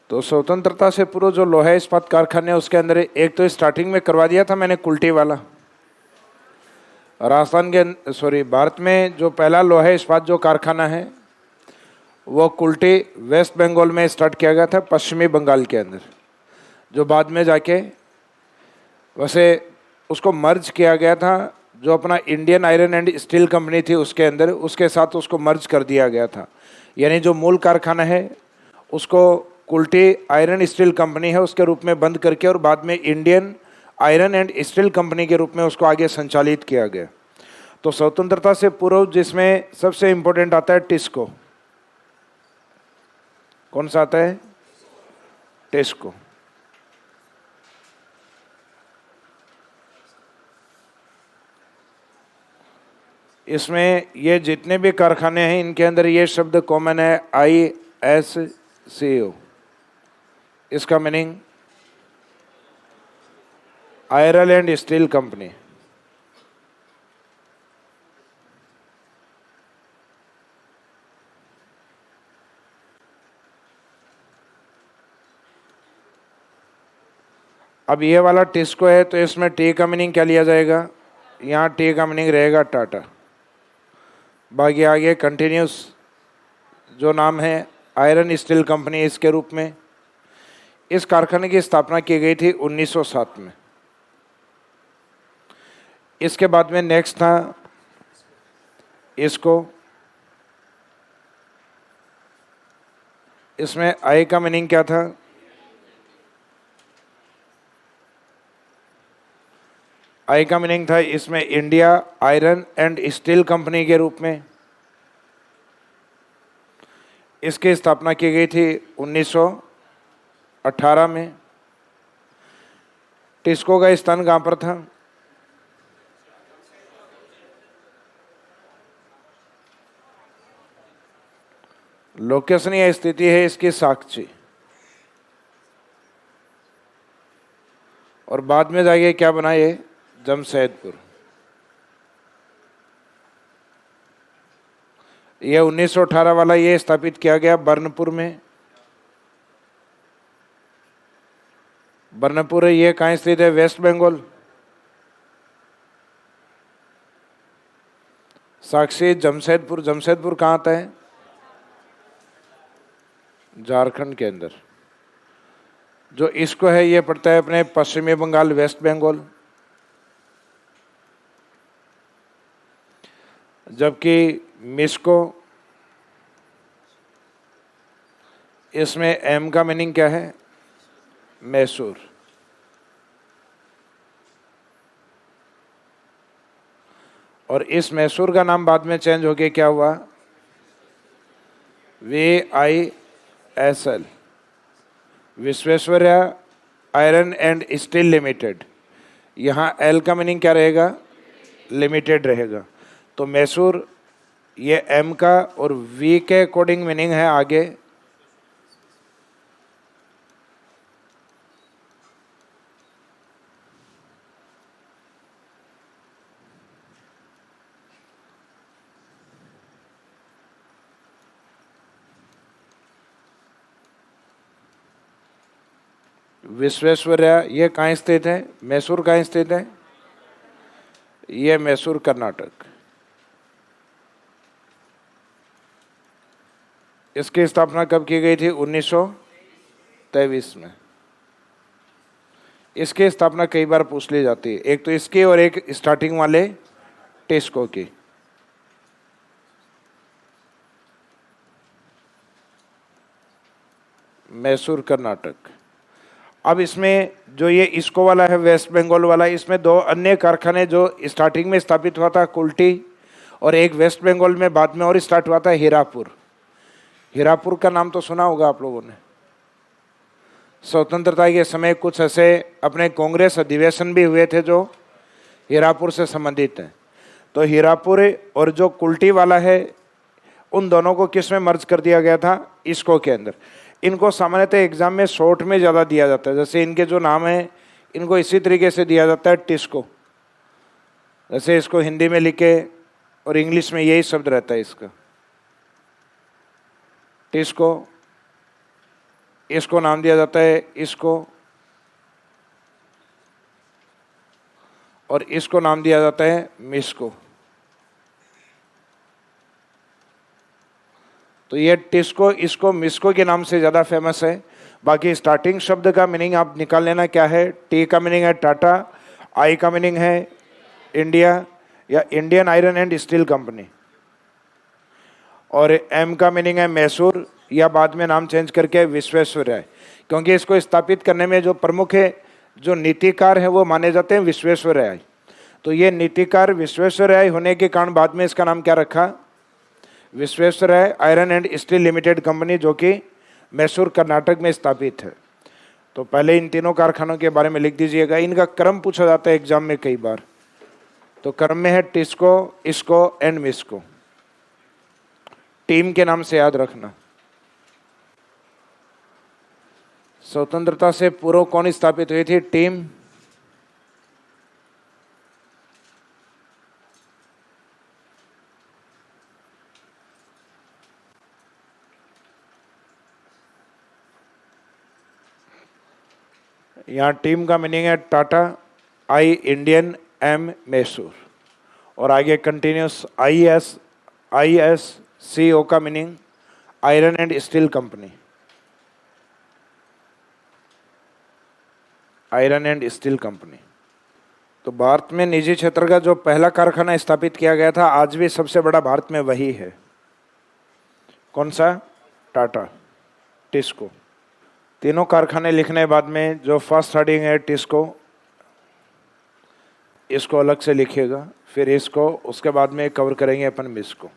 तो स्वतंत्रता से पूर्व जो लोहा इस्पात कारखाने उसके अंदर एक तो स्टार्टिंग में करवा दिया था मैंने कुल्टी वाला। राजस्थान के भारत में जो पहला लोहा इस्पात जो कारखाना है वो कुल्टी वेस्ट बंगाल में स्टार्ट किया गया था, पश्चिमी बंगाल के अंदर, जो बाद में जाके वैसे उसको मर्ज किया गया था। जो अपना Indian iron and steel company थी उसके अंदर, उसके साथ उसको मर्ज कर दिया गया था। यानी जो मूल कारखाना है उसको कुल्टी आयरन स्टील कंपनी है उसके रूप में बंद करके और बाद में Indian iron and steel company के रूप में उसको आगे संचालित किया गया। तो स्वतंत्रता से पूर्व जिसमें सबसे इंपॉर्टेंट आता है टिस्को। कौन सा आता है? टिस्को। इसमें ये जितने भी कारखाने हैं इनके अंदर ये शब्द कॉमन है, ISCO। इसका meaning iron and steel company. अब ये वाला टिस्को है तो इसमें टी का मीनिंग क्या लिया जाएगा? यहाँ टी का मीनिंग रहेगा टाटा। बाकी आगे कंटिन्यूस जो नाम है आयरन स्टील कंपनी इसके रूप में। इस कारखाने की स्थापना की गई थी 1907 में। इसके बाद में नेक्स्ट था इसको। इसमें आई का मीनिंग क्या था? आई का मीनिंग था इसमें India iron and steel company के रूप में। इसकी स्थापना की गई थी 1918 में। टिस्को का स्थान कहाँ पर था? लोकेशन या स्थिति है इसकी साक्षी। और बाद में जाके क्या बना ये? जमशेदपुर। यह 1918 वाला ये स्थापित किया गया बर्नपुर में। बर्नपुर ये कहाँ स्थित है? वेस्ट बंगाल। साक्षी जमशेदपुर। जमशेदपुर कहाँ आता है? झारखंड के अंदर। जो इसको है ये पड़ता है अपने पश्चिमी बंगाल, वेस्ट बंगाल। जबकि मिस्को, इसमें एम का मीनिंग क्या है? मैसूर। और इस मैसूर का नाम बाद में चेंज होके क्या हुआ? VISL, Visvesvaraya iron and steel limited. यहाँ एल का मीनिंग क्या रहेगा? लिमिटेड रहेगा। तो मैसूर ये एम का और वी के अकॉर्डिंग मीनिंग है आगे विश्वेश्वरैया। ये कहाँ स्थित है? मैसूर कहाँ स्थित है? ये मैसूर कर्नाटक। इसकी स्थापना कब की गई थी? 1923 में। इसकी स्थापना कई बार पूछ ली जाती है, एक तो इसकी और एक स्टार्टिंग वाले टिस्को की। मैसूर कर्नाटक। अब इसमें जो ये इसको वाला है वेस्ट बंगाल वाला, इसमें दो अन्य कारखाने जो स्टार्टिंग में स्थापित हुआ था कुल्टी, और एक वेस्ट बंगाल में बाद में और स्टार्ट हुआ था हीरापुर। हीरापुर का नाम तो सुना होगा आप लोगों ने। स्वतंत्रता के समय कुछ ऐसे अपने कांग्रेस अधिवेशन भी हुए थे जो हीरापुर से संबंधित हैं। तो हीरापुर और जो कुल्टी वाला है उन दोनों को किस में मर्ज कर दिया गया था? इसको के अंदर। इनको सामान्यतः एग्जाम में शॉर्ट में ज़्यादा दिया जाता है, जैसे इनके जो नाम हैं इनको इसी तरीके से दिया जाता है टिस्को। जैसे इसको हिंदी में लिखे और इंग्लिश में यही शब्द रहता है इसका, टिस्को। इसको नाम दिया जाता है इसको, और इसको नाम दिया जाता है मिस्को। तो ये टिस्को, इसको, मिस्को के नाम से ज़्यादा फेमस है। बाकी स्टार्टिंग शब्द का मीनिंग आप निकाल लेना क्या है। टी का मीनिंग है टाटा, आई का मीनिंग है इंडिया या Indian iron and steel company, और एम का मीनिंग है मैसूर, या बाद में नाम चेंज करके विश्वेश्वरैय, क्योंकि इसको स्थापित करने में जो प्रमुख है, जो नीतिकार है, वो माने जाते हैं विश्वेश्वरैय। तो ये नीतिकार विश्वेश्वरैय होने के कारण बाद में इसका नाम क्या रखा, Visvesvaraya iron and steel limited company, जो कि मैसूर कर्नाटक में स्थापित है। तो पहले इन तीनों कारखानों के बारे में लिख दीजिएगा। इनका क्रम पूछा जाता है एग्जाम में कई बार। तो क्रम में है टिस्को, इसको एंड मिस्को। टीम के नाम से याद रखना। स्वतंत्रता से पूर्व कौन स्थापित हुई थी, टीम। यहाँ टीम का मीनिंग है टाटा, आई इंडियन, एम मैसूर, और आगे कंटिन्यूस ISCO का meaning iron and steel company, iron and steel company. तो भारत में निजी क्षेत्र का जो पहला कारखाना स्थापित किया गया था, आज भी सबसे बड़ा भारत में वही है। कौन सा, टाटा, टिस्को। तीनों कारखाने लिखने के बाद में जो फर्स्ट हेडिंग है टिस्को, इसको अलग से लिखिएगा, फिर इसको, उसके बाद में कवर करेंगे अपन मिस्को।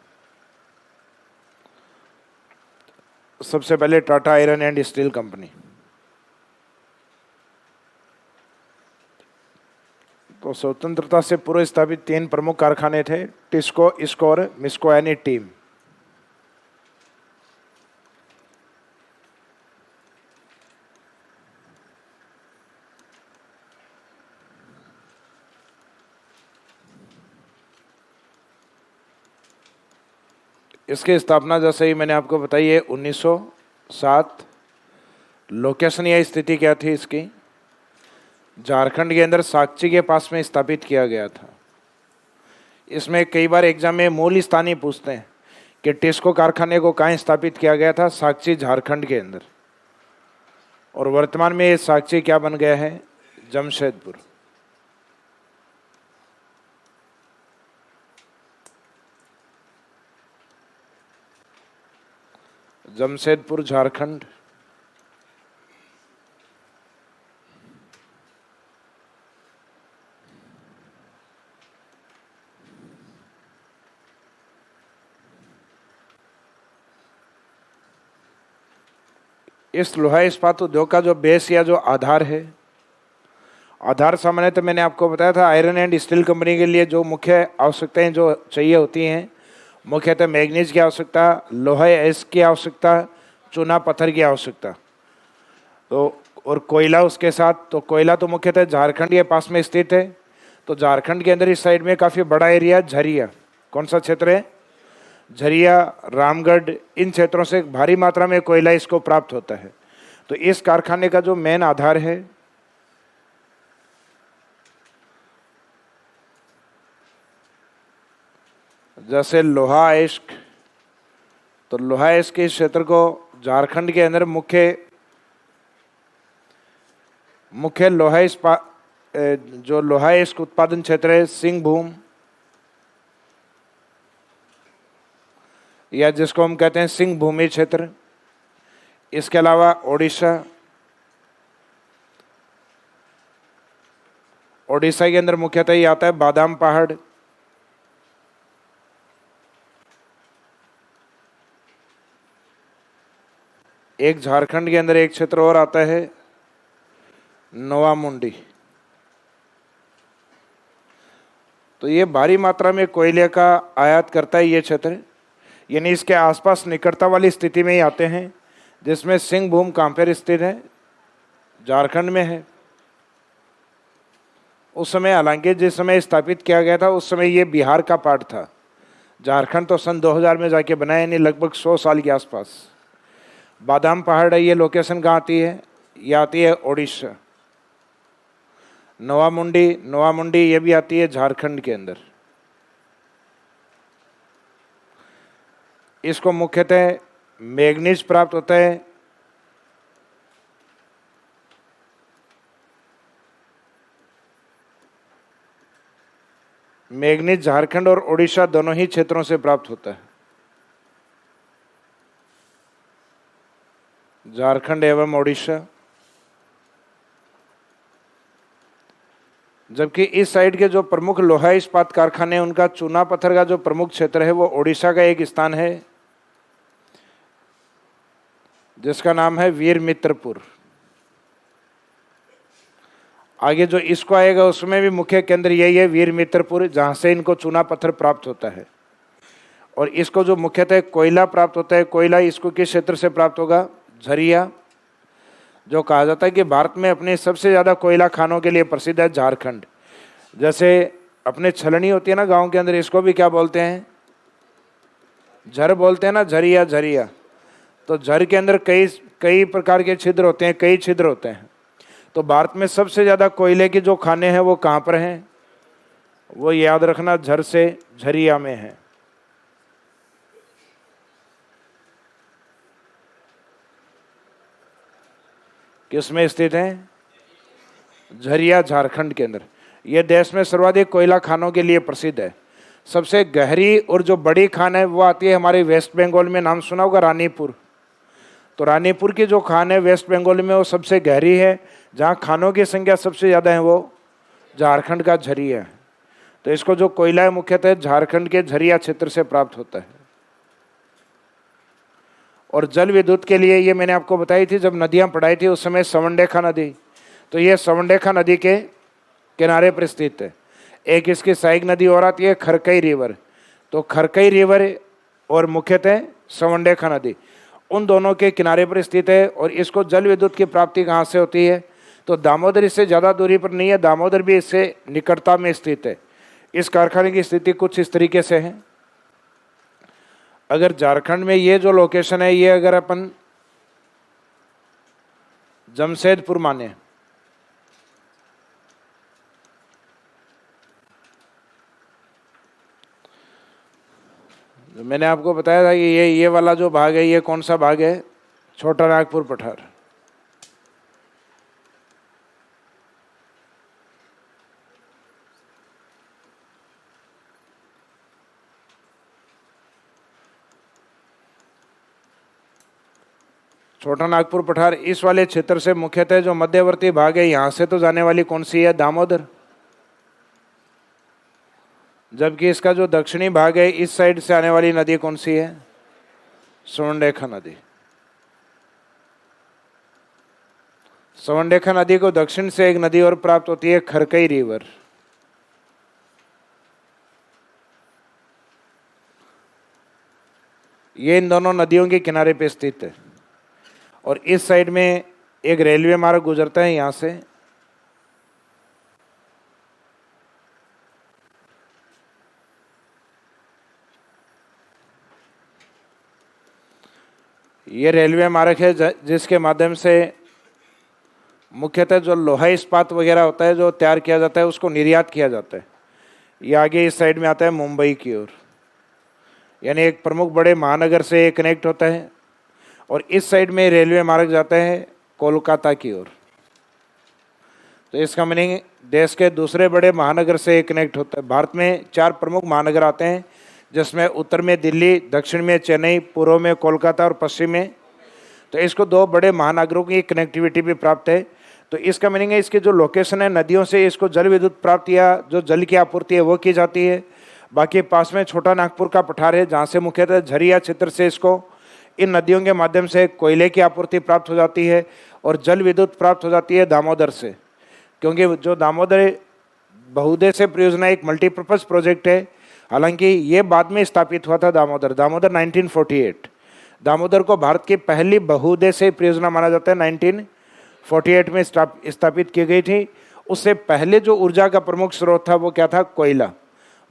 सबसे पहले Tata iron and steel company. तो स्वतंत्रता से पूर्व स्थापित 3 प्रमुख कारखाने थे, टिस्को, इसको और मिस्को, यानी टीम। इसकी स्थापना जैसे ही मैंने आपको बताई है 1907। लोकेशन या स्थिति क्या थी इसकी, झारखंड के अंदर साक्ची के पास में स्थापित किया गया था। इसमें कई बार एग्जाम में मूल स्थान ही पूछते हैं कि टिस्को कारखाने को कहाँ स्थापित किया गया था, साक्ची, झारखंड के अंदर। और वर्तमान में ये साक्ची क्या बन गया है, जमशेदपुर। जमशेदपुर, झारखंड। इस लोहा इस्पात उद्योग का जो बेस या जो आधार है, आधार सामान्य तो मैंने आपको बताया था, आयरन एंड स्टील कंपनी के लिए जो मुख्य आवश्यकताएं जो चाहिए होती हैं, मुख्यतः मैग्नीज की आवश्यकता, लोहा एस की आवश्यकता, चूना पत्थर की आवश्यकता, तो और कोयला उसके साथ। तो कोयला तो मुख्यतः झारखंड के पास में स्थित है। तो झारखंड के अंदर इस साइड में काफ़ी बड़ा एरिया झरिया, कौन सा क्षेत्र है, झरिया, रामगढ़, इन क्षेत्रों से भारी मात्रा में कोयला इसको प्राप्त होता है। तो इस कारखाने का जो मेन आधार है, जैसे लोहा अयस्क, तो लोहा अयस्क के क्षेत्र को झारखंड के अंदर मुख्य जो लोहा अयस्क उत्पादन क्षेत्र है, सिंहभूम, या जिसको हम कहते हैं सिंहभूमि क्षेत्र। इसके अलावा ओडिशा, ओडिशा के अंदर मुख्यतः ये आता है बादाम पहाड़। एक झारखंड के अंदर एक क्षेत्र और आता है नोवामुंडी। तो ये भारी मात्रा में कोयले का आयात करता है ये क्षेत्र, यानी इसके आसपास निकटता वाली स्थिति में ही आते हैं, जिसमें सिंहभूम कहाँ पर स्थित है, झारखंड में है। उस समय, हालांकि जिस समय स्थापित किया गया था उस समय ये बिहार का पार्ट था। झारखंड तो सन 2000 में जाके बनाया, यानी लगभग 100 साल के आसपास। बादाम पहाड़ है, ये लोकेशन कहाँ आती है? ये आती है ओडिशा। नोवा मुंडी ये भी आती है झारखंड के अंदर। इसको मुख्यतः मैग्नीज प्राप्त होता है मैग्नीज झारखंड और ओडिशा दोनों ही क्षेत्रों से प्राप्त होता है, झारखंड एवं ओडिशा। जबकि इस साइड के जो प्रमुख लोहा इस्पात कारखाने हैं, उनका चूना पत्थर का जो प्रमुख क्षेत्र है वो ओडिशा का एक स्थान है जिसका नाम है वीर मित्रपुर। आगे जो इसको आएगा उसमें भी मुख्य केंद्र यही है वीर मित्रपुर, जहाँ से इनको चूना पत्थर प्राप्त होता है। और इसको जो मुख्यतः कोयला प्राप्त होता है, कोयला इसको किस क्षेत्र से प्राप्त होगा? झरिया। जो कहा जाता है कि भारत में अपने सबसे ज़्यादा कोयला खानों के लिए प्रसिद्ध है झारखंड। जैसे अपने छलनी होती है ना गांव के अंदर, इसको भी क्या बोलते हैं? झर बोलते हैं ना, झरिया झरिया। तो झर के अंदर कई प्रकार के छिद्र होते हैं, कई छिद्र होते हैं। तो भारत में सबसे ज़्यादा कोयले के जो खाने हैं वो कहाँ पर हैं? वो याद रखना, झर से झरिया में है। किस में स्थित है? झरिया, झारखंड के अंदर। ये देश में सर्वाधिक कोयला खानों के लिए प्रसिद्ध है। सबसे गहरी और जो बड़ी खान है वो आती है हमारे वेस्ट बंगाल में, नाम सुना होगा रानीपुर। तो रानीपुर की जो खान है वेस्ट बंगाल में वो सबसे गहरी है। जहाँ खानों की संख्या सबसे ज़्यादा है वो झारखंड का झरिया है। तो इसको जो कोयला है मुख्यतः झारखंड के झरिया क्षेत्र से प्राप्त होता है। और जल विद्युत के लिए ये मैंने आपको बताई थी जब नदियाँ पढ़ाई थी उस समय, सवंडेखा नदी। तो ये सवंडेखा नदी के किनारे पर स्थित है। एक इसकी सहायक नदी और आती है खरकई रिवर। तो खरकई रिवर और मुख्यतः सवंडेखा नदी, उन दोनों के किनारे पर स्थित है। और इसको जल विद्युत की प्राप्ति कहाँ से होती है? तो दामोदर इससे ज़्यादा दूरी पर नहीं है, दामोदर भी इससे निकटता में स्थित है। इस कारखाने की स्थिति कुछ इस तरीके से है। अगर झारखंड में ये जो लोकेशन है, ये अगर अपन जमशेदपुर माने, जो मैंने आपको बताया था कि ये वाला जो भाग है, ये कौन सा भाग है? छोटा नागपुर पठार। छोटा नागपुर पठार इस वाले क्षेत्र से मुख्यतः जो मध्यवर्ती भाग है, यहाँ से तो जाने वाली कौन सी है? दामोदर। जबकि इसका जो दक्षिणी भाग है, इस साइड से आने वाली नदी कौन सी है? सवंडेखा नदी। सवंडेखा नदी को दक्षिण से एक नदी और प्राप्त होती है, खरकई रिवर। ये इन दोनों नदियों के किनारे पे स्थित है। और इस साइड में एक रेलवे मार्ग गुजरता है यहाँ से। ये रेलवे मार्ग है जिसके माध्यम से मुख्यतः जो लोहा इस्पात वगैरह होता है जो तैयार किया जाता है उसको निर्यात किया जाता है। ये आगे इस साइड में आता है मुंबई की ओर, यानी एक प्रमुख बड़े महानगर से ये कनेक्ट होता है। और इस साइड में रेलवे मार्ग जाता है कोलकाता की ओर। तो इसका मीनिंग देश के दूसरे बड़े महानगर से ये कनेक्ट होता है। भारत में 4 प्रमुख महानगर आते हैं, जिसमें उत्तर में दिल्ली, दक्षिण में चेन्नई, पूर्व में कोलकाता और पश्चिम में। तो इसको 2 बड़े महानगरों की कनेक्टिविटी भी प्राप्त है। तो इसका मीनिंग है इसकी जो लोकेशन है, नदियों से इसको जल विद्युत प्राप्त या जो जल की आपूर्ति है वो की जाती है। बाकी पास में छोटा नागपुर का पठार है, जहाँ से मुख्यतः झरिया क्षेत्र से इसको इन नदियों के माध्यम से कोयले की आपूर्ति प्राप्त हो जाती है और जल विद्युत प्राप्त हो जाती है दामोदर से। क्योंकि जो दामोदर बहुउद्देश्य परियोजना एक मल्टीपर्पज़ प्रोजेक्ट है। हालांकि ये बाद में स्थापित हुआ था दामोदर 1948। दामोदर को भारत की पहली बहुउद्देश्य परियोजना माना जाता है, 1948 में स्थापित की गई थी। उससे पहले जो ऊर्जा का प्रमुख स्रोत था वो क्या था? कोयला।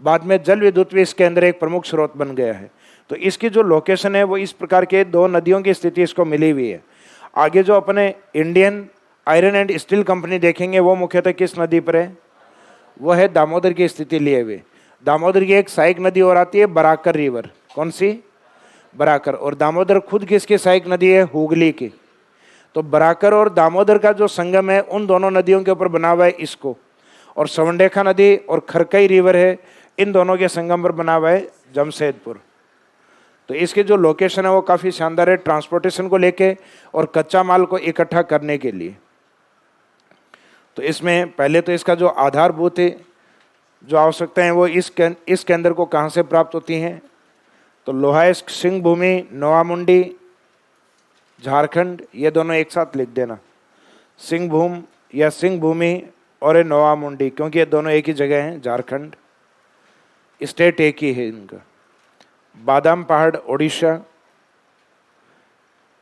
बाद में जल विद्युत भी इसके अंदर एक प्रमुख स्रोत बन गया है। तो इसकी जो लोकेशन है वो इस प्रकार के दो नदियों की स्थिति इसको मिली हुई है। आगे जो अपने Indian iron and steel company देखेंगे वो मुख्यतः किस नदी पर है, वो है दामोदर की स्थिति लिए हुए। दामोदर की एक सहायक नदी और आती है बराकर रिवर, कौन सी, बराकर। और दामोदर खुद किसकी सहायक नदी है, हुगली की। तो बराकर और दामोदर का जो संगम है उन दोनों नदियों के ऊपर बना हुआ है इसको। और सवंडेखा नदी और खरकई रिवर है, इन दोनों के संगम पर बना हुआ है जमशेदपुर। तो इसकी जो लोकेशन है वो काफ़ी शानदार है ट्रांसपोर्टेशन को लेके और कच्चा माल को इकट्ठा करने के लिए। तो इसमें पहले तो इसका जो आधारभूत है जो आवश्यकताएं हैं वो इस केंद्र को कहाँ से प्राप्त होती हैं, तो लोहाइस्क सिंह भूमि, नोवामुंडी, झारखंड, ये दोनों एक साथ लिख देना, सिंह भूम या सिंह भूमि और ये नोवामुंडी, क्योंकि ये दोनों एक ही जगह हैं, झारखंड स्टेट एक ही है इनका। बादाम पहाड़ ओडिशा,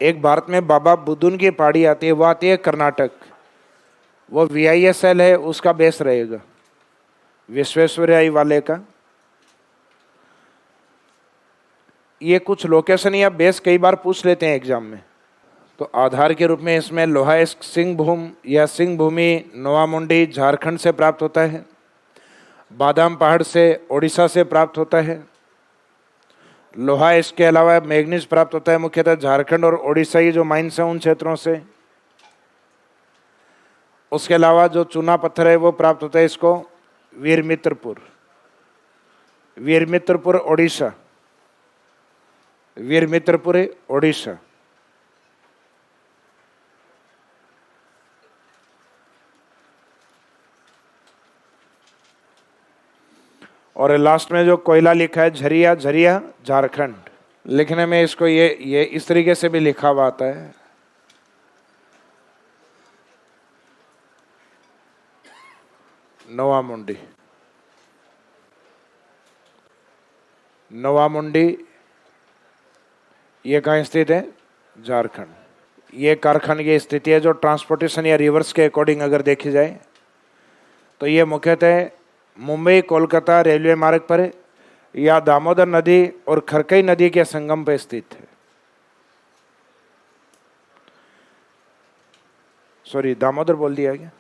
एक भारत में बाबा बुदुन की पहाड़ी आती है, वो आती है कर्नाटक, वो VISL है, उसका बेस रहेगा विश्वेश्वरैया वाले का। ये कुछ लोकेशन या बेस कई बार पूछ लेते हैं एग्जाम में। तो आधार के रूप में इसमें लोहाइस्क सिंह भूम या सिंह भूमि नोवामुंडी झारखंड से प्राप्त होता है, बादाम पहाड़ से ओडिशा से प्राप्त होता है, लोहा इसके अलावा मैग्नीज प्राप्त होता है मुख्यतः झारखंड और ओडिशा की जो माइंस हैं उन क्षेत्रों से। उसके अलावा जो चूना पत्थर है वो प्राप्त होता है इसको वीरमित्रपुर, वीरमित्रपुर ओडिशा, वीरमित्रपुर ओडिशा। और लास्ट में जो कोयला लिखा है झरिया, झरिया झारखंड। लिखने में इसको ये इस तरीके से भी लिखा हुआ आता है, नोवामुंडी, नोवामुंडी ये कहाँ स्थित है, झारखंड। ये कारखाने की स्थिति है जो ट्रांसपोर्टेशन या रिवर्स के अकॉर्डिंग अगर देखी जाए तो ये मुख्यतः मुंबई कोलकाता रेलवे मार्ग पर या दामोदर नदी और खरकई नदी के संगम पर स्थित है। सॉरी, दामोदर बोल दिया क्या,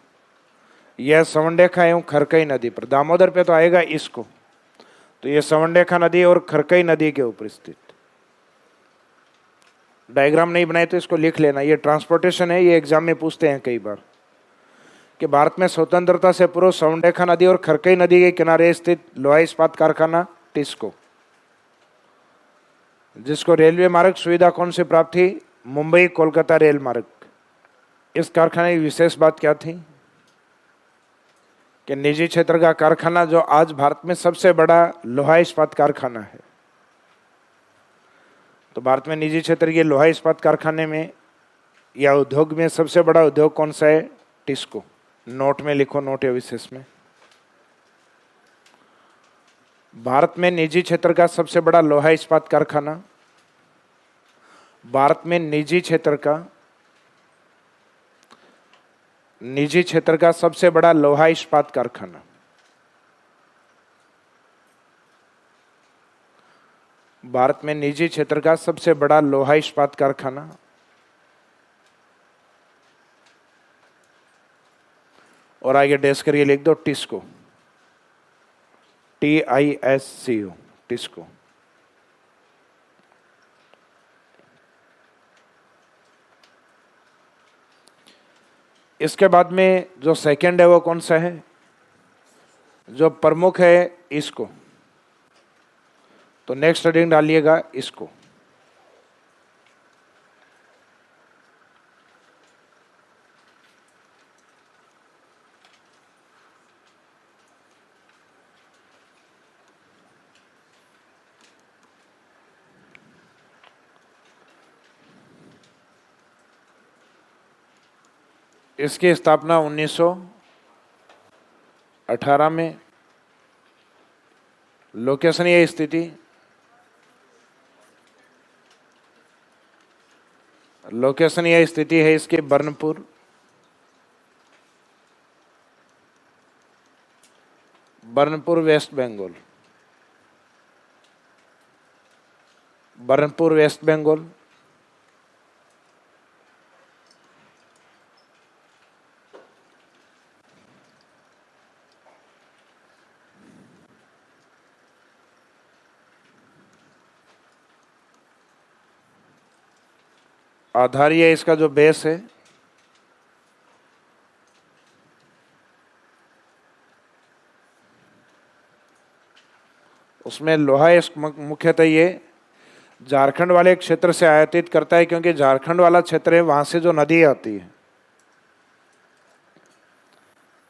यह सवंडेखा एवं खरकई नदी पर, दामोदर पे तो आएगा इसको, तो ये सवंडेखा नदी और खरकई नदी के ऊपर स्थित। डायग्राम नहीं बनाए तो इसको लिख लेना, ये ट्रांसपोर्टेशन है, ये एग्जाम में पूछते हैं कई बार कि भारत में स्वतंत्रता से पूर्व सवंडेखा नदी और खरकई नदी के किनारे स्थित लोहा इस्पात कारखाना टिस्को, जिसको रेलवे मार्ग सुविधा कौन से प्राप्त थी, मुंबई कोलकाता रेल मार्ग। इस कारखाने की विशेष बात क्या थी कि निजी क्षेत्र का कारखाना जो आज भारत में सबसे बड़ा लोहा इस्पात कारखाना है। तो भारत में निजी क्षेत्र के लोहा इस्पात कारखाने में या उद्योग में सबसे बड़ा उद्योग कौन सा है, टिस्को। नोट में लिखो, नोट या विशेष में। भारत में निजी क्षेत्र का सबसे बड़ा लोहा इस्पात कारखाना, भारत में निजी क्षेत्र का सबसे बड़ा लोहा इस्पात कारखाना, भारत में निजी क्षेत्र का सबसे बड़ा लोहा इस्पात कारखाना। और आगे डैश करके लिख दो टिस्को, TISCO, टिस्को। इसके बाद में जो सेकंड है वो कौन सा है, जो प्रमुख है इसको, तो नेक्स्ट हेडिंग डालिएगा इसको। इसकी स्थापना 1918 में। लोकेशन ये स्थिति, लोकेशन यह स्थिति है इसकी बर्नपुर, बर्नपुर वेस्ट बंगाल। बरनपुर वेस्ट बंगाल, आधार ये इसका जो बेस है, उसमें लोहा इस मुख्यतः ये झारखंड वाले क्षेत्र से आयातित करता है, क्योंकि झारखंड वाला क्षेत्र है, वहां से जो नदी आती है,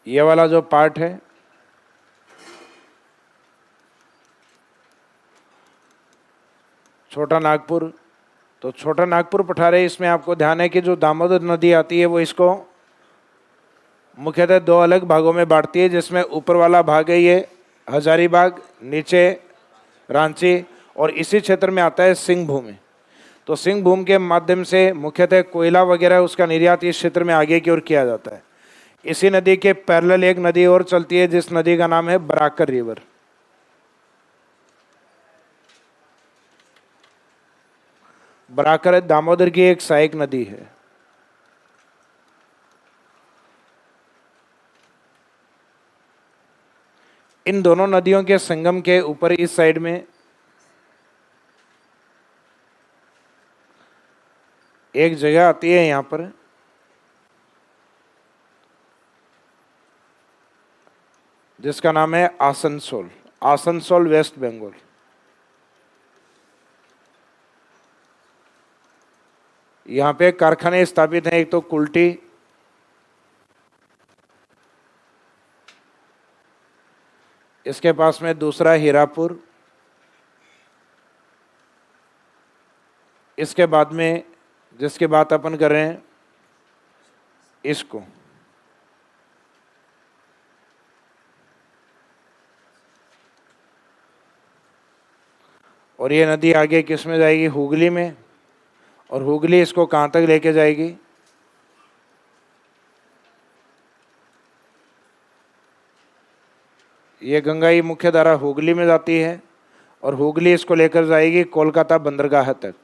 ये वाला जो पार्ट है छोटा नागपुर, तो छोटा नागपुर पठारे, इसमें आपको ध्यान है कि जो दामोदर नदी आती है वो इसको मुख्यतः दो अलग भागों में बांटती है, जिसमें ऊपर वाला भाग है ये हजारीबाग, नीचे रांची, और इसी क्षेत्र में आता है सिंहभूम। तो सिंहभूम के माध्यम से मुख्यतः कोयला वगैरह उसका निर्यात इस क्षेत्र में आगे की ओर किया जाता है। इसी नदी के पैरेलल एक नदी और चलती है, जिस नदी का नाम है बराकर रिवर। बराकर दामोदर की एक सहायक नदी है। इन दोनों नदियों के संगम के ऊपर इस साइड में एक जगह आती है, यहां पर जिसका नाम है आसनसोल, आसनसोल वेस्ट बंगाल। यहां पे कारखाने स्थापित हैं, एक तो कुल्टी, इसके पास में दूसरा हीरापुर, इसके बाद में जिसकी बात अपन कर रहे हैं इसको, और ये नदी आगे किस में जाएगी, हुगली में, और हुगली इसको कहाँ तक लेके जाएगी, ये गंगा की मुख्य धारा हुगली में जाती है, और हुगली इसको लेकर जाएगी कोलकाता बंदरगाह तक।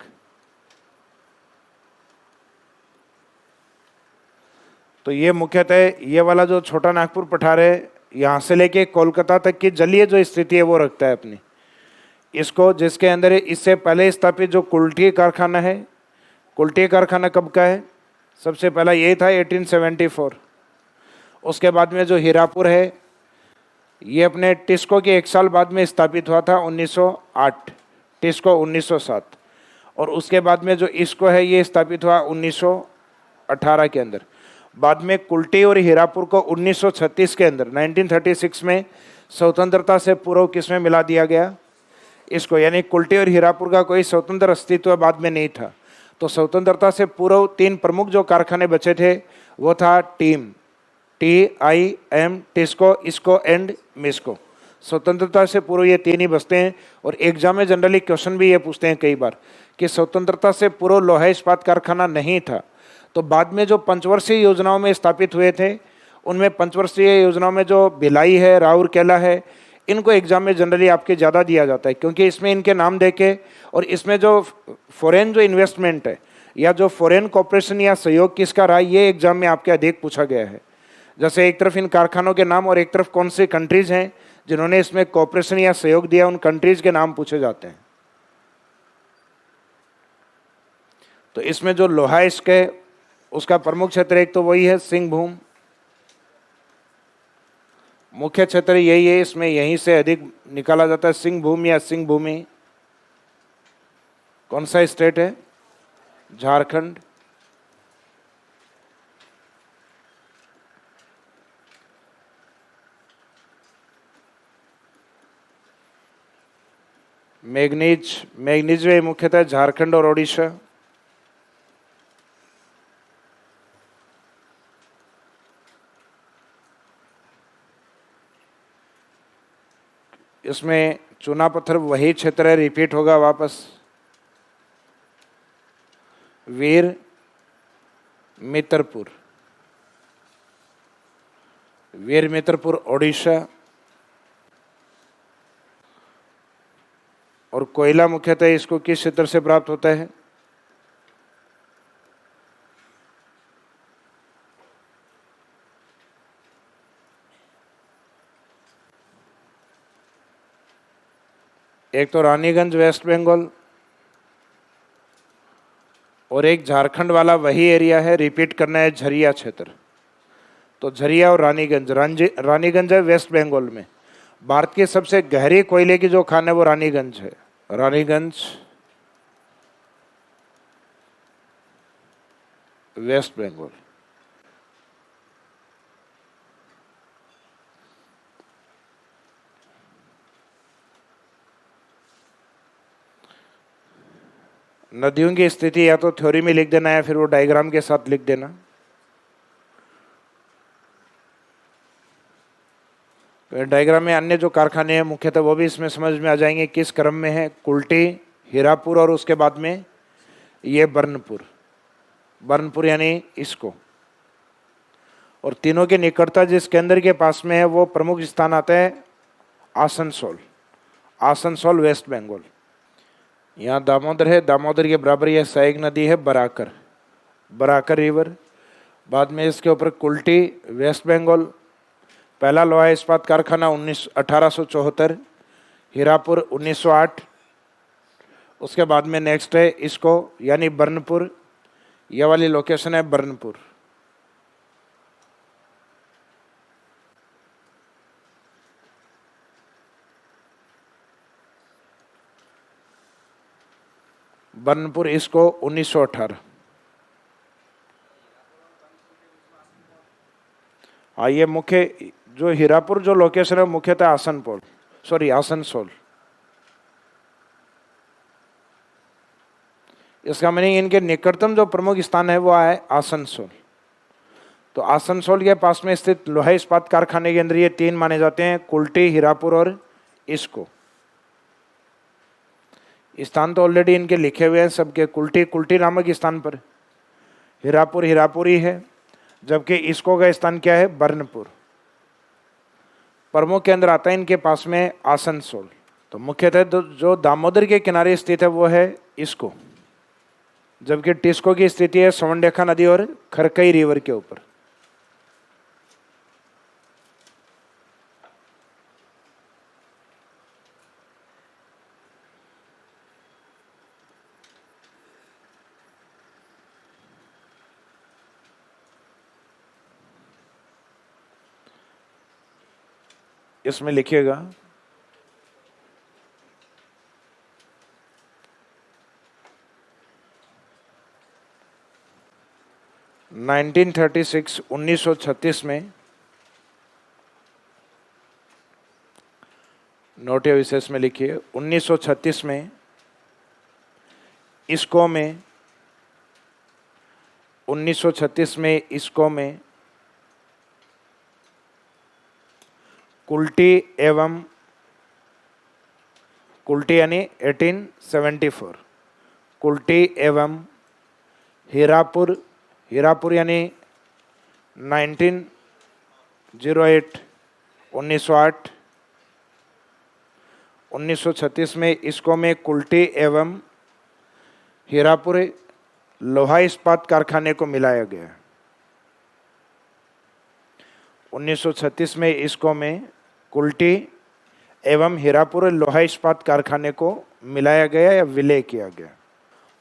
तो ये मुख्यतः ये वाला जो छोटा नागपुर पठार है, यहाँ से लेके कोलकाता तक की जलीय जो स्थिति है वो रखता है अपनी इसको, जिसके अंदर इससे पहले स्थापित जो कुल्टी कारखाना है, कुल्टी कारखाना कब का है, सबसे पहला यही था 1874। उसके बाद में जो हीरापुर है, ये अपने टिस्को के एक साल बाद में स्थापित हुआ था 1908, टिस्को 1907, और उसके बाद में जो इसको है ये स्थापित हुआ 1918 के अंदर। बाद में कुल्टी और हीरापुर को 1936 के अंदर 1936 में स्वतंत्रता से पूर्व किसमें मिला दिया गया इसको, यानी कुल्टी और हीरापुर का कोई स्वतंत्र अस्तित्व बाद में नहीं था। तो स्वतंत्रता से पूर्व तीन प्रमुख जो कारखाने बचे थे वो था टीम, TIM, टिस्को, इसको एंड मिस्को। स्वतंत्रता से पूर्व ये तीन ही बसते हैं, और एग्जाम में जनरली क्वेश्चन भी ये पूछते हैं कई बार कि स्वतंत्रता से पूर्व लोहा इस्पात कारखाना नहीं था, तो बाद में जो पंचवर्षीय योजनाओं में स्थापित हुए थे, उनमें पंचवर्षीय योजनाओं में जो भिलाई है, राउरकेला है, इनको एग्जाम में जनरली आपके ज़्यादा दिया जाता है, क्योंकि इसमें इनके नाम देके, और इसमें जो फॉरेन जो इन्वेस्टमेंट है या जो फॉरेन कॉपरेशन या सहयोग किसका रहा, ये एग्जाम में आपके अधिक पूछा गया है। जैसे एक तरफ इन कारखानों के नाम और एक तरफ कौन सी कंट्रीज हैं जिन्होंने इसमें कॉपरेशन या सहयोग दिया, उन कंट्रीज के नाम पूछे जाते हैं। तो इसमें जो लोहा इसके उसका प्रमुख क्षेत्र एक तो वही है सिंहभूम, मुख्य क्षेत्र यही है, इसमें यहीं से अधिक निकाला जाता है सिंहभूम या सिंहभूमि। कौन सा स्टेट है, झारखंड। मैग्नीज वे मुख्यतः झारखंड और ओडिशा। इसमें चूना पत्थर वही क्षेत्र है, रिपीट होगा वापस। वीर मित्रपुर, वीर मित्रपुर ओडिशा, और कोयला मुख्यतः इसको किस क्षेत्र से प्राप्त होता है? एक तो रानीगंज वेस्ट बंगाल और एक झारखंड वाला वही एरिया है, रिपीट करना है, झरिया क्षेत्र। तो झरिया और रानीगंज, रानीगंज है वेस्ट बंगाल में। भारत की सबसे गहरी कोयले की जो खान है वो रानीगंज है। रानीगंज वेस्ट बंगाल। नदियों की स्थिति या तो थ्योरी में लिख देना है, फिर वो डायग्राम के साथ लिख देना। तो डायग्राम में अन्य जो कारखाने हैं मुख्यतः वो भी इसमें समझ में आ जाएंगे किस क्रम में है। कुल्टी, हीरापुर और उसके बाद में ये बर्नपुर। बर्नपुर यानी इसको, और तीनों की निकटता जिस केंद्र के पास में है वो प्रमुख स्थान आता है आसनसोल। आसनसोल वेस्ट बंगाल। यहाँ दामोदर है, दामोदर के बराबर यह सहायक नदी है बराकर, बराकर रिवर। बाद में इसके ऊपर कुल्टी वेस्ट बंगाल। पहला लोहा इस्पात कारखाना 1874, हीरापुर 1908। उसके बाद में नेक्स्ट है इसको यानी बर्नपुर, यह वाली लोकेशन है बर्नपुर। बर्नपुर इसको 1918। हाँ, ये मुख्य जो हीरापुर जो लोकेशन है मुख्यतः आसनसोल। इसका मीनिंग इनके निकटतम जो प्रमुख स्थान है वो है आसनसोल। तो आसनसोल के पास में स्थित लोहा इस्पात कारखाने के अंदर ये तीन माने जाते हैं, कुल्टी, हीरापुर और इसको। स्थान तो ऑलरेडी इनके लिखे हुए हैं सबके। कुल्टी नामक स्थान पर, हीरापुर हीरापुर ही है, जबकि इसको का स्थान क्या है? बर्नपुर। प्रमुख केंद्र आता है इनके पास में आसनसोल। तो मुख्यतः जो दामोदर के किनारे स्थित है वो है इसको, जबकि टिस्को की स्थिति है स्वर्णरेखा नदी और खरकई रिवर के ऊपर। इसमें लिखिएगा 1936 में नोट या विशेष में लिखिए 1936 में इसको में 1936 में इसको में कुल्टी यानी 1874, कुल्टी एवं हीरापुर यानी 1908 1908। 1936 में इसको में कुल्टी एवं हीरापुर लोहा इस्पात कारखाने को मिलाया गया। 1936 में इसको में कुल्टी एवं हीरापुर लोहा इस्पात कारखाने को मिलाया गया या विलय किया गया।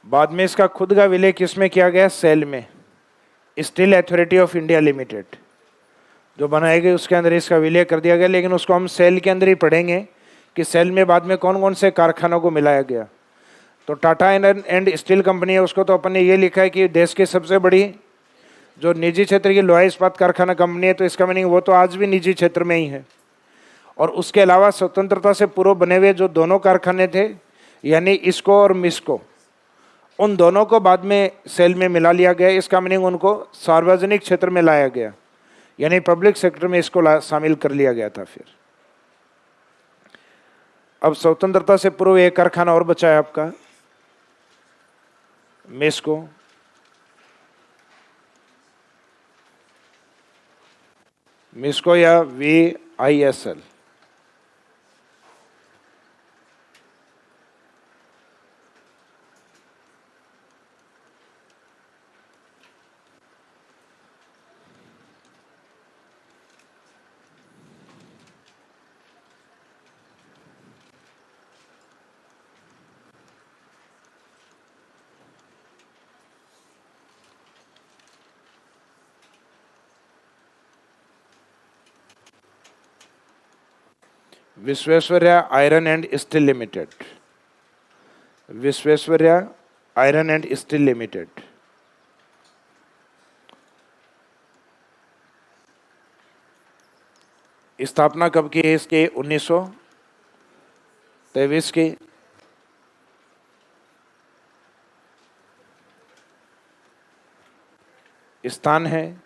बाद में इसका खुद का विलय किसमें किया गया? सेल में, steel authority of India limited जो बनाई गई उसके अंदर इसका विलय कर दिया गया। लेकिन उसको हम सेल के अंदर ही पढ़ेंगे कि सेल में बाद में कौन कौन से कारखानों को मिलाया गया। तो टाटा एंड स्टील कंपनी है, उसको तो अपन ने ये लिखा है कि देश की सबसे बड़ी जो निजी क्षेत्र की लोहा इस्पात कारखाना कंपनी है, तो इसका मीनिंग वो तो आज भी निजी क्षेत्र में ही है। और उसके अलावा स्वतंत्रता से पूर्व बने हुए जो दोनों कारखाने थे यानी इसको और मिस्को, उन दोनों को बाद में सेल में मिला लिया गया। इसका मीनिंग उनको सार्वजनिक क्षेत्र में लाया गया, यानी पब्लिक सेक्टर में इसको शामिल कर लिया गया था। फिर अब स्वतंत्रता से पूर्व एक कारखाना और बचा है आपका मिस्को या VISL। Visvesvaraya iron and steel limited, Visvesvaraya iron and steel limited. स्थापना कब की है इसकी? 1923 की। स्थान है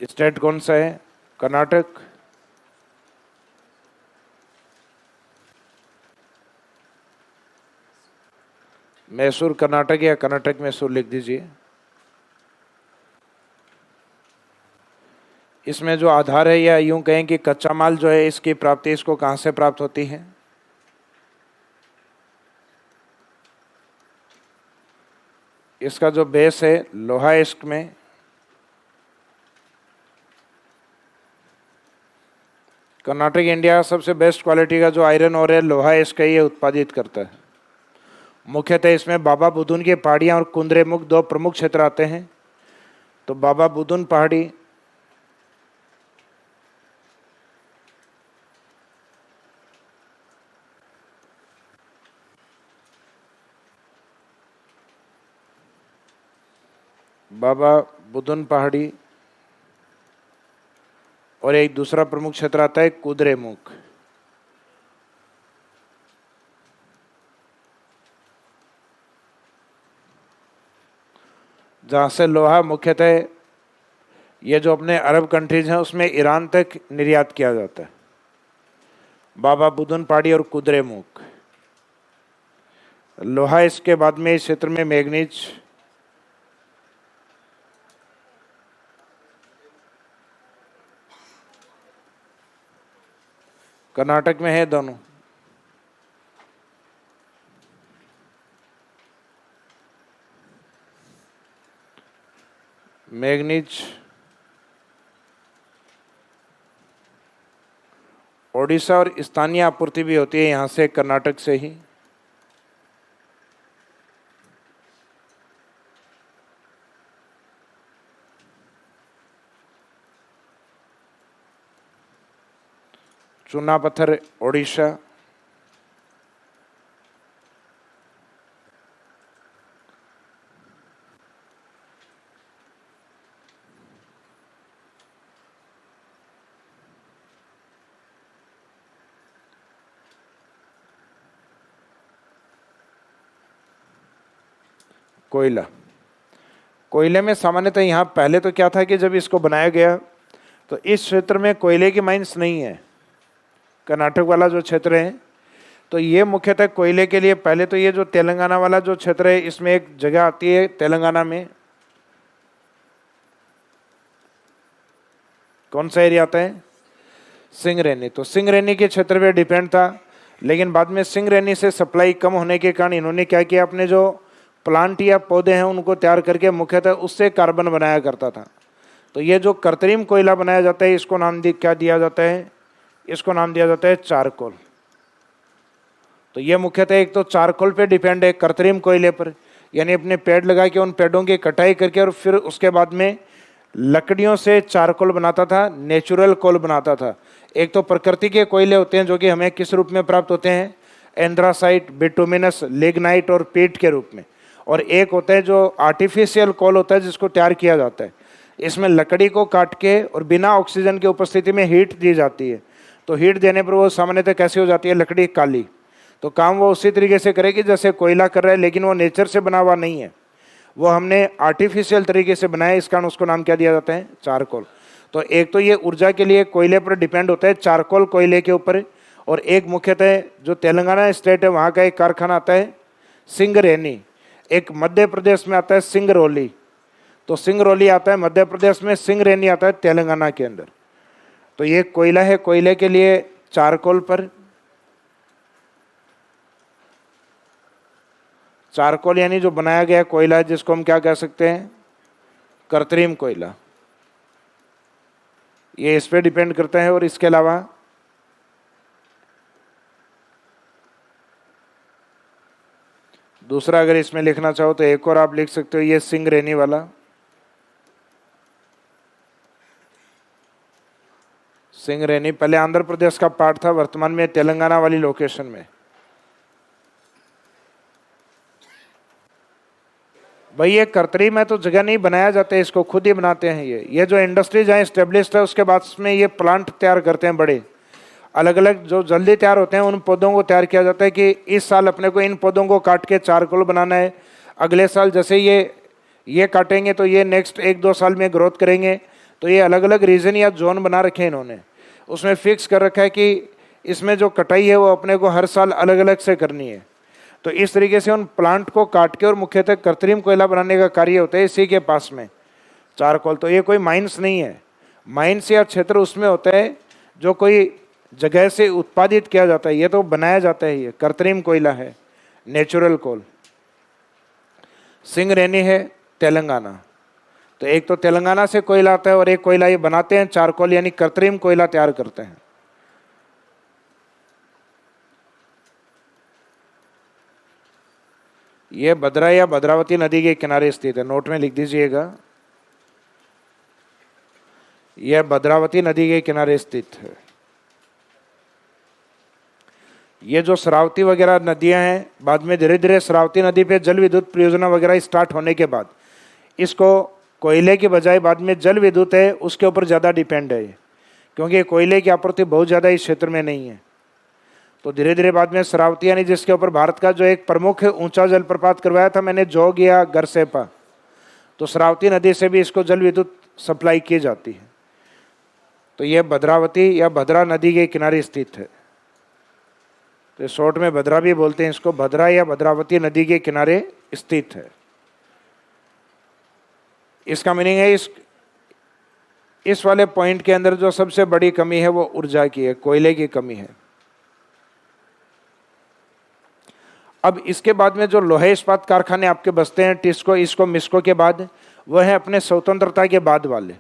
स्टेट कौन सा है? कर्नाटक। मैसूर कर्नाटक या कर्नाटक मैसूर लिख दीजिए। इसमें जो आधार है, या यूं कहें कि कच्चा माल जो है इसकी प्राप्ति इसको कहां से प्राप्त होती है? इसका जो बेस है लोहा इस्क में, कर्नाटक इंडिया का सबसे बेस्ट क्वालिटी का जो आयरन और है लोहा इस्क ये उत्पादित करता है। मुख्यतः इसमें बाबा बुदुन की पहाड़ियाँ और कुंद्रेमुख दो प्रमुख क्षेत्र आते हैं। तो बाबा बुदुन पहाड़ी बाबा बुदुन पहाड़ी और एक दूसरा प्रमुख क्षेत्र आता है कुद्रेमुख। जहां से लोहा मुख्यतः ये जो अपने अरब कंट्रीज हैं उसमें ईरान तक निर्यात किया जाता है। बाबा बुदुन पहाड़ी और कुद्रेमुख लोहा। इसके बाद में इस क्षेत्र में मैग्नीज, कर्नाटक में है दोनों। मैग्नीज ओडिशा और स्थानीय आपूर्ति भी होती है यहाँ से कर्नाटक से ही। चूना पत्थर ओडिशा, कोयला। कोयले में सामान्यतः यहाँ पहले तो क्या था कि जब इसको बनाया गया तो इस क्षेत्र में कोयले की माइंस नहीं है। कर्नाटक वाला जो क्षेत्र है तो ये मुख्यतः कोयले के लिए, पहले तो ये जो तेलंगाना वाला जो क्षेत्र है इसमें एक जगह आती है तेलंगाना में, कौन सा एरिया आता है? सिंगरेनी। तो सिंगरेनी के क्षेत्र पे डिपेंड था, लेकिन बाद में सिंगरेनी से सप्लाई कम होने के कारण इन्होंने क्या किया, अपने जो प्लांट या पौधे हैं उनको तैयार करके मुख्यतः उससे कार्बन बनाया करता था। तो ये जो कृत्रिम कोयला बनाया जाता है इसको नाम क्या दिया जाता है? इसको नाम दिया जाता है चारकोल। तो ये मुख्यतः एक तो चारकोल पे डिपेंड है, कृत्रिम कोयले पर, यानी अपने पेड़ लगा के उन पेड़ों की कटाई करके और फिर उसके बाद में लकड़ियों से चारकोल बनाता था, नेचुरल कोल बनाता था। एक तो प्रकृति के कोयले होते हैं जो कि हमें किस रूप में प्राप्त होते हैं? एंथ्रासाइट, बिटुमिनस, लिग्नाइट और पीट के रूप में। और एक होता है जो आर्टिफिशियल कोल होता है जिसको तैयार किया जाता है। इसमें लकड़ी को काट के और बिना ऑक्सीजन की उपस्थिति में हीट दी जाती है। तो हीट देने पर वो सामान्यतः कैसी हो जाती है? लकड़ी काली। तो काम वो उसी तरीके से करेगी जैसे कोयला कर रहा है, लेकिन वो नेचर से बना हुआ नहीं है, वो हमने आर्टिफिशियल तरीके से बनाया, इस कारण उसको नाम क्या दिया जाता है? चारकोल। तो एक तो ये ऊर्जा के लिए कोयले पर डिपेंड होता है, चारकोल कोयले के ऊपर। और एक मुख्यतः जो तेलंगाना स्टेट है वहाँ का एक कारखाना आता है सिंगरेनी, एक मध्य प्रदेश में आता है सिंगरौली। तो सिंगरौली आता है मध्य प्रदेश में, सिंगरेनी आता है तेलंगाना के अंदर। तो ये कोयला है, कोयले के लिए चारकोल पर। चारकोल यानी जो बनाया गया कोयला है जिसको हम क्या कह सकते हैं? कृत्रिम कोयला। ये इस पे डिपेंड करता है। और इसके अलावा दूसरा अगर इसमें लिखना चाहो तो एक और आप लिख सकते हो, ये सिंगरेनी वाला। सिंगरेनी पहले आंध्र प्रदेश का पार्ट था, वर्तमान में तेलंगाना वाली लोकेशन में। भाई ये कर्तरी में तो जगह नहीं बनाया जाता है, इसको खुद ही बनाते हैं। ये जो इंडस्ट्री जहाँ इस्टेब्लिश्ड है उसके बाद में ये प्लांट तैयार करते हैं बड़े, अलग अलग जो जल्दी तैयार होते हैं उन पौधों को तैयार किया जाता है कि इस साल अपने को इन पौधों को काट के चारकोल बनाना है, अगले साल जैसे ये काटेंगे तो ये नेक्स्ट 1-2 साल में ग्रोथ करेंगे। तो ये अलग अलग रीजन या जोन बना रखे हैं इन्होंने, उसमें फिक्स कर रखा है कि इसमें जो कटाई है वो अपने को हर साल अलग अलग से करनी है। तो इस तरीके से उन प्लांट को काट के और मुख्यतः कृत्रिम कोयला बनाने का कार्य होता है इसी के पास में चारकोल। तो ये कोई माइंस नहीं है, माइंस या क्षेत्र उसमें होता है जो कोई जगह से उत्पादित किया जाता है, ये तो बनाया जाता है, ये कृत्रिम कोयला है, नेचुरल कोल। सिंगरेनी है तेलंगाना, तो एक तो तेलंगाना से कोयला आता है और एक कोयला ये बनाते हैं चारकोल, यानी कृत्रिम कोयला तैयार करते हैं। ये भद्रा या भद्रावती नदी के किनारे स्थित है, नोट में लिख दीजिएगा, यह भद्रावती नदी के किनारे स्थित है। ये जो श्रावती वगैरह नदियां हैं, बाद में धीरे धीरे श्रावती नदी पे जल विद्युत परियोजना वगैरह स्टार्ट होने के बाद इसको कोयले के बजाय बाद में जल विद्युत है उसके ऊपर ज़्यादा डिपेंड है, क्योंकि कोयले की आपूर्ति बहुत ज़्यादा इस क्षेत्र में नहीं है। तो धीरे धीरे बाद में श्रावती, यानी जिसके ऊपर भारत का जो एक प्रमुख ऊंचा जलप्रपात करवाया था मैंने, जोग या गरसेपा, तो श्रावती नदी से भी इसको जल विद्युत सप्लाई की जाती है। तो यह भद्रावती या भद्रा नदी के किनारे स्थित है, तो शॉर्ट में भद्रा भी बोलते हैं इसको, भद्रा या भद्रावती नदी के किनारे स्थित है। इसका मीनिंग है इस वाले पॉइंट के अंदर जो सबसे बड़ी कमी है वो ऊर्जा की है, कोयले की कमी है। अब इसके बाद में जो लोहे इस्पात कारखाने आपके बसते हैं टिस्को, इसको, मिस्को के बाद, वह है अपने स्वतंत्रता के बाद वाले।